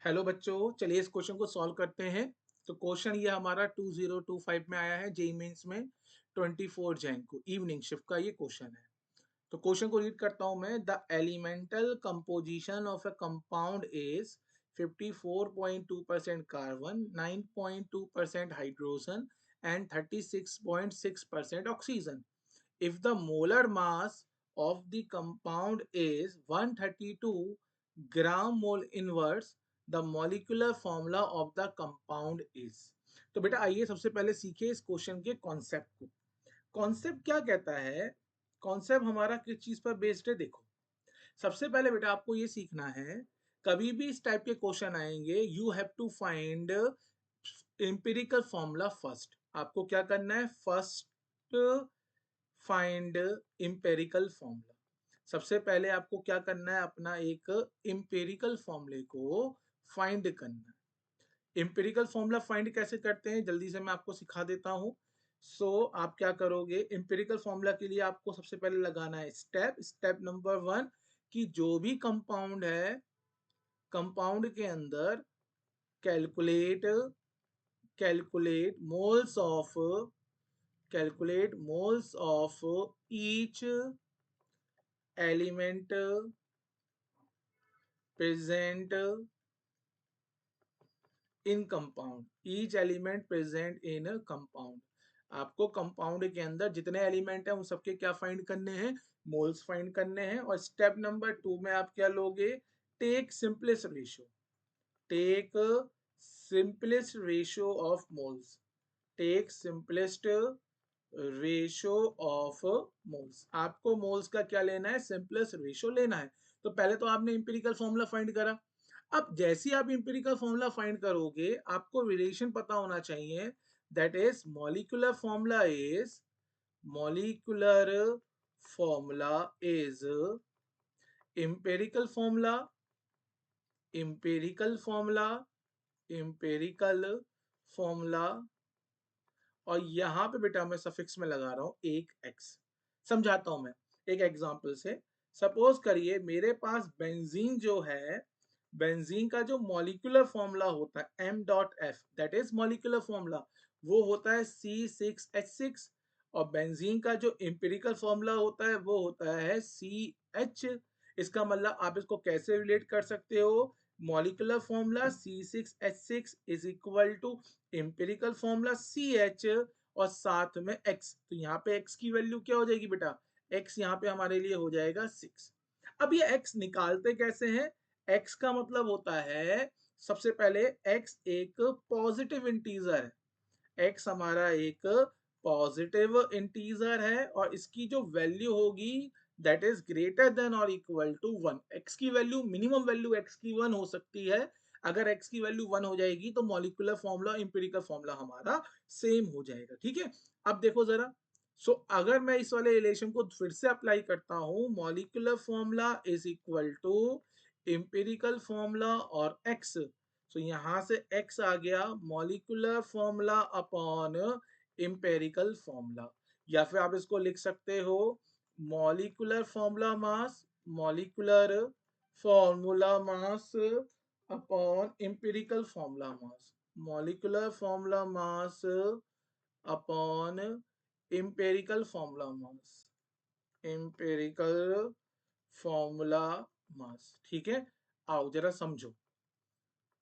Hello बच्चों, चलिए इस क्वेश्चन को सॉल्व करते हैं। तो क्वेश्चन ये हमारा 2025 में आया है जेई मेंस में 24 जैन को इवनिंग शिफ्ट का ये क्वेश्चन है। तो क्वेश्चन को रीड करता हूं मैं। The elemental composition of a compound is 54.2% carbon, 9.2% hydrogen and 36.6% oxygen. If the molar mass of the compound is 132 gram mole inverse, the molecular formula of the compound is। तो बेटा आइए सबसे पहले सीखे इस क्वेश्चन के कॉन्सेप्ट को। Concept क्या कहता है? कॉन्सेप्ट हमारा किस चीज पर बेस्ड है? देखो, सबसे पहले बेटा आपको ये सीखना है, कभी भी इस टाइप के क्वेश्चन आएंगे you have to find empirical formula first. आपको क्या करना है? First find empirical formula. सबसे पहले आपको क्या करना है? अपना एक इम्पेरिकल फॉर्मूले को फाइंड करना है। इम्पेरिकल फॉर्मूला फाइंड कैसे करते हैं जल्दी से मैं आपको सिखा देता हूं। आप क्या करोगे? इम्पेरिकल फॉर्मूला के लिए आपको सबसे पहले लगाना है स्टेप नंबर 1 कि जो भी कंपाउंड है, कंपाउंड के अंदर calculate calculate moles of calculate moles of each element present in compound. Each element present in compound. आपको कंपाउंड के अंदर जितने एलिमेंट हैं उन सबके क्या फाइंड करने हैं? मोल्स फाइंड करने हैं। और स्टेप नंबर 2 में आप क्या लोगे? Take simplest ratio. Take simplest ratio of moles. Take simplest ratio of moles. आपको मोल्स का क्या लेना है? सिंपलेस्ट रेशियो लेना है। तो पहले तो आपने इंपिरिकल फॉर्मूला फाइंड करा। अब जैसे ही आप इंपिरिकल फॉर्मूला फाइंड करोगे आपको रिलेशन पता होना चाहिए। That is molecular formula is empirical formula empirical formula empirical formula. और यहां पे बेटा मैं सफिक्स में लगा रहा हूं एक एक्स। समझाता हूं मैं एक एग्जांपल से। सपोज करिए मेरे पास बेंजीन जो है, बेंजीन का जो मॉलिक्यूलर फॉर्मूला होता है M.F, that is molecular formula, वो होता है C6H6। और बेंजीन का जो एम्पिरिकल फॉर्मूला होता है वो होता है CH। इसका मतलब आप इसको कैसे रिलेट कर सकते हो? Molecular formula C6H6 is equal to empirical formula CH और साथ में x। तो यहाँ पे x की वैल्यू क्या हो जाएगी बेटा? x यहाँ पे हमारे लिए हो जाएगा 6। अब ये x निकालते कैसे हैं? x का मतलब होता है, सबसे पहले x एक पॉजिटिव इंटीजर है। x हमारा एक पॉजिटिव इंटीजर है और इसकी जो वैल्यू होगी दैट इज ग्रेटर देन और इक्वल टू 1। x की वैल्यू, मिनिमम वैल्यू x की 1 हो सकती है। अगर x की वैल्यू 1 हो जाएगी तो मॉलिक्यूलर फॉर्मूला इंपिरिकल फॉर्मूला हमारा सेम हो जाएगा। ठीक है, अब देखो जरा। अगर मैं इस वाले रिलेशन को फिर से अप्लाई करता हूं, molecular formula is equal to empirical formula और x। यहां से x आ गया molecular formula upon empirical formula. या फिर आप इसको लिख सकते हो molecular formula mass, molecular formula mass upon empirical formula mass, molecular formula mass upon empirical formula mass, empirical formula mass. ठीक है, आओ जरा समझो।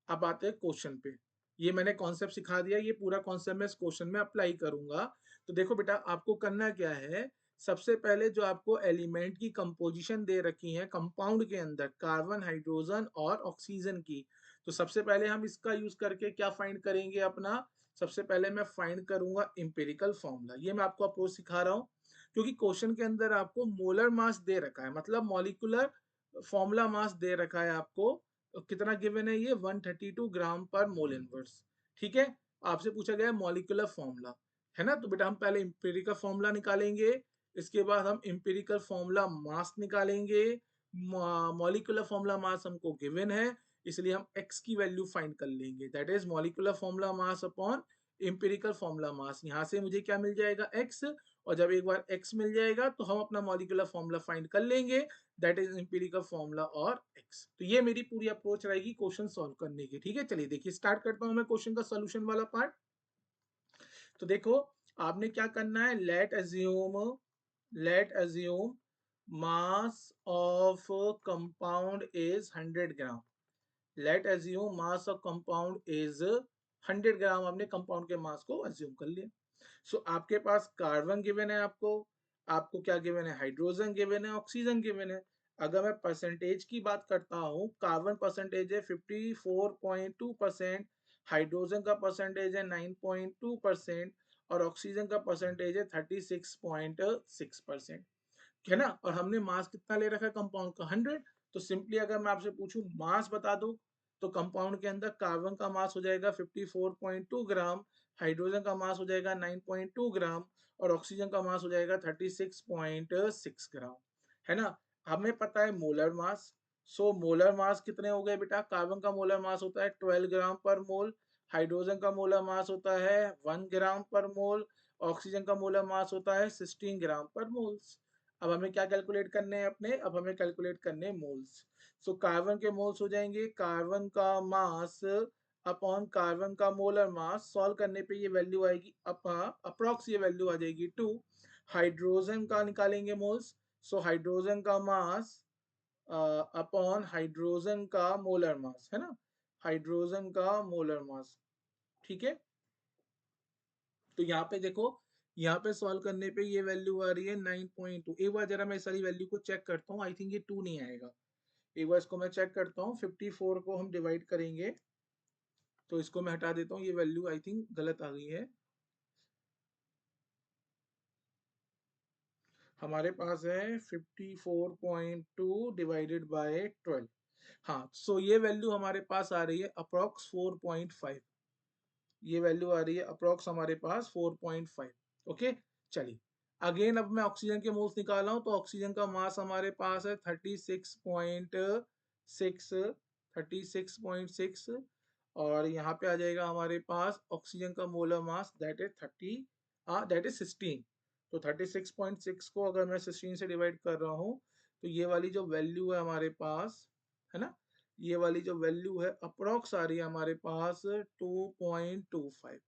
अब आते हैं क्वेश्चन पे। ये मैंने कॉन्सेप्ट सिखा दिया, ये पूरा कॉन्सेप्ट मैं इस क्वेश्चन में अप्लाई करूंगा। तो देखो बेटा आपको करना क्या है, सबसे पहले जो आपको एलिमेंट की कंपोजिशन दे रखी है कंपाउंड के अंदर, कार्बन, हाइड्रोजन और ऑक्सीजन की। तो सबसे पहले हम इसका यूज करके क्या फाइंड करेंगे अपना? सबसे पहले मैं फाइंड करूंगा इंपेरिकल फॉर्मूला। ये मैं आपको अप्रोच सिखा रहा हूँ क्योंकि क्वेश्चन के अंदर आपको मोलर मास दे रखा है, मतलब मॉलिक्यूलर फॉर्मूला मास दे रखा है आपको। तो कितना गिवन है? ये 132 ग्राम पर मोल इनवर्स। ठीक है, आपसे पूछा गया है मॉलिक्यूलर फॉर्मूला, है ना? तो बेटा हम पहले इंपेरिकल फॉर्मूला निकालेंगे, इसके बाद हम इंपेरिकल फॉर्मूला मास निकालेंगे। मॉलिक्यूलर फॉर्मूला मास हमको गिवन है, इसलिए हम x की वैल्यू फाइंड कर लेंगे। That is molecular formula mass upon empirical formula मास। यहां से मुझे क्या मिल जाएगा? x। और जब एक बार x मिल जाएगा तो हम अपना मॉलिक्यूलर फॉर्मूला फाइंड कर लेंगे, दैट इज एम्पिरिकल फॉर्मूला और x। तो ये मेरी पूरी अप्रोच रहेगी क्वेश्चन सॉल्व करने की। ठीक है, चलिए देखिए स्टार्ट करता हूं मैं क्वेश्चन का सोल्यूशन वाला पार्ट। तो देखो आपने क्या करना है, late assume mass of compound is 100 gram. Late assume mass of compound is 100 ग्राम। आपने कंपाउंड के मास को अज्यूम कर लिया। सो आपके पास कार्बन गिवन है, आपको आपको क्या गिवन है, हाइड्रोजन गिवन है, ऑक्सीजन गिवन है। अगर मैं परसेंटेज की बात करता हूँ, कार्बन परसेंटेज है 54.2%, हाइड्रोजन का परसेंटेज है 9.2% और ऑक्सीजन का परसेंटेज है 36.6%, है ना। और हमने मास कितना ले रखा है कंपाउंड का, 100। तो सिंपली अगर मैं आपसे पूछूं मास बता दो, तो कंपाउंड के अंदर कार्बन का मास हो जाएगा 54.2 ग्राम, हाइड्रोजन का मास हो जाएगा 9.2 ग्राम और ऑक्सीजन का मास हो जाएगा 36.6 ग्राम, है ना। हमें पता है molar mass. So molar mass कितने हो गए बेटा, कार्बन का मोलर मास होता है 12 ग्राम पर मोल, हाइड्रोजन का मोलर मास होता है 1 ग्राम पर मोल, ऑक्सीजन का मोलर मास होता है 16 ग्राम पर मोल्स। अब हमें क्या कैलकुलेट करने हैं अपने, अब हमें कैलकुलेट करने हैं मोल्स। सो कार्बन के मोल्स हो जाएंगे कार्बन का मास अपॉन कार्बन का मोलर मास। सॉल्व करने पे ये वैल्यू आएगी अप्रॉक्स ये वैल्यू आ जाएगी 2। हाइड्रोजन का निकालेंगे मोल्स, सो हाइड्रोजन का मास अपॉन हाइड्रोजन का मोलर मास, है ना, हाइड्रोजन का मोलर मास। ठीक है, तो यहाँ पे देखो, यहाँ पे सॉल्व करने पे ये वैल्यू आ रही है 9.2। एक बार जरा मैं सारी वैल्यू को चेक करता हूँ, आई थिंक ये 2 नहीं आएगा। एक बार इसको मैं चेक करता हूँ, 54 को हम डिवाइड करेंगे तो इसको मैं हटा देता हूँ, ये वैल्यू आई थिंक गलत आ गई है। हमारे पास है 54.2 डिवाइडेड बाय 12। हाँ, सो ये वैल्यू हमारे पास आ रही है अप्रॉक्स 4.5। ये वैल्यू आ रही है अप्रॉक्स हमारे पास 4.5। ओके, चलिए अगेन अब मैं ऑक्सीजन के मोल्स निकाल रहा हूं, तो ऑक्सीजन का मास हमारे पास है 36.6 और यहाँ पे आ जाएगा हमारे पास ऑक्सीजन का मोलर मास दैट इज 16। तो 36.6 को अगर मैं 16 से डिवाइड कर रहा हूँ तो ये वाली जो वैल्यू है हमारे पास, है ना, ये वाली जो वैल्यू है अप्रोक्स आ रही है हमारे पास 2.25।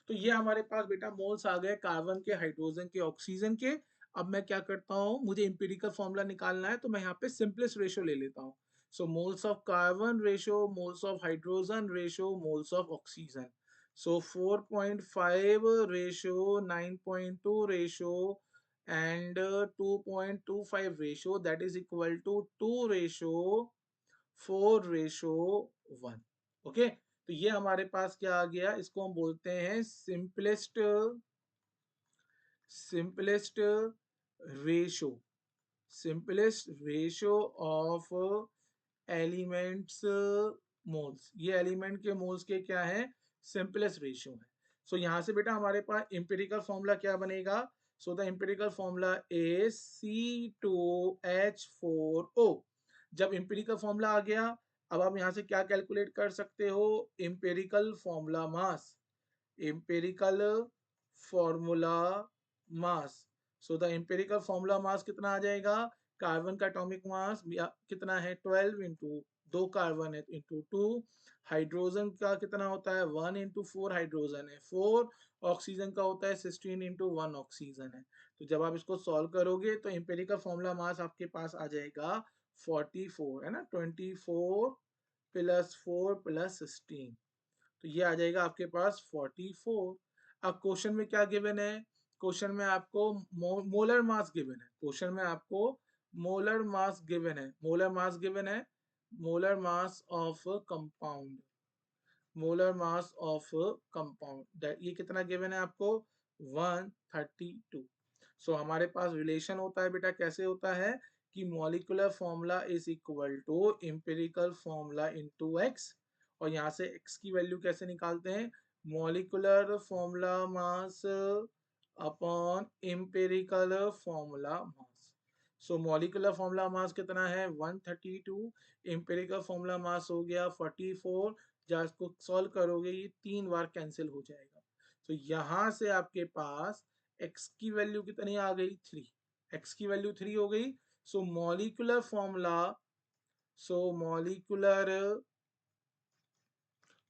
तो ये हमारे पास बेटा मोल्स आ गए कार्बन के, हाइड्रोजन के, ऑक्सीजन के। अब मैं क्या करता हूँ, मुझे इंपिरिकल फॉर्मूला निकालना है तो मैं यहाँ पे सिंपलेस्ट रेशियो ले लेता हूँ। So moles of carbon ratio, moles of hydrogen ratio, moles of oxygen. So 4.5 ratio, 9.2 ratio and 2.25 ratio, that is equal to 2 ratio 4:1। Okay, तो ये हमारे पास क्या आ गया, इसको हम बोलते हैं simplest ratio, simplest ratio of elements moles. ये एलिमेंट के मोल्स के क्या है, सिंपलेस्ट रेशियो है। सो यहाँ से बेटा हमारे पास इंपेरिकल फॉर्मूला क्या बनेगा, so the empirical formula is C2H4O। जब इंपेरिकल फॉर्मूला आ गया, अब आप यहाँ से क्या कैलकुलेट कर सकते हो, empirical formula mass, empirical formula mass। So the empirical formula mass कितना आ जाएगा, कार्बन का एटॉमिक मास कितना है 12 इंटू 2 कार्बन है इंटू 2, हाइड्रोजन का कितना होता है 1 इंटू 4 हाइड्रोजन है 4, ऑक्सीजन का होता है 16 इंटू 1 ऑक्सीजन है। तो जब आप इसको सॉल्व करोगे तो एम्पेरिकल फॉर्मूला मास आपके पास आ जाएगा 44, है ना, 24 प्लस 4 प्लस 16, तो ये आ जाएगा आपके पास 44। अब क्वेश्चन में क्या गिवन है, क्वेश्चन में आपको मोलर मास गिवन है, क्वेश्चन में आपको मोलर मास गिवन है, मोलर मास गिवन है, molar mass of compound, molar mass of compound ये कितना गिवन है आपको 132। सो हमारे पास रिलेशन होता है बेटा, कैसे होता है कि molecular formula is equal to empirical formula into X. और यहाँ से x की वैल्यू कैसे निकालते हैं, molecular formula mass upon empirical formula mass. So molecular formula mass कितना है 132, एम्पिरिकल फॉर्मूला मास हो गया 44। जब इसको सॉल्व करोगे ये 3 बार कैंसिल हो जाएगा। तो यहाँ से आपके पास x की वैल्यू कितनी आ गई 3, x की वैल्यू 3 हो गई। So molecular formula, molecular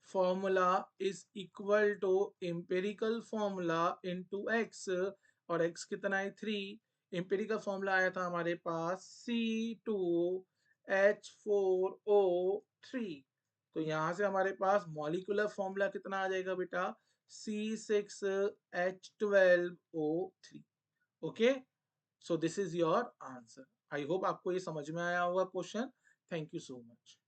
formula is equal to empirical formula into x, और x कितना है 3। एम्पेरिकल फॉर्मूला आया था हमारे पास C2H4O3, तो यहां से हमारे पास मॉलिक्यूलर फॉर्मूला कितना आ जाएगा बेटा C6H12O3। Okay, so this is your answer. I hope आपको ये समझ में आया होगा question. Thank you so much.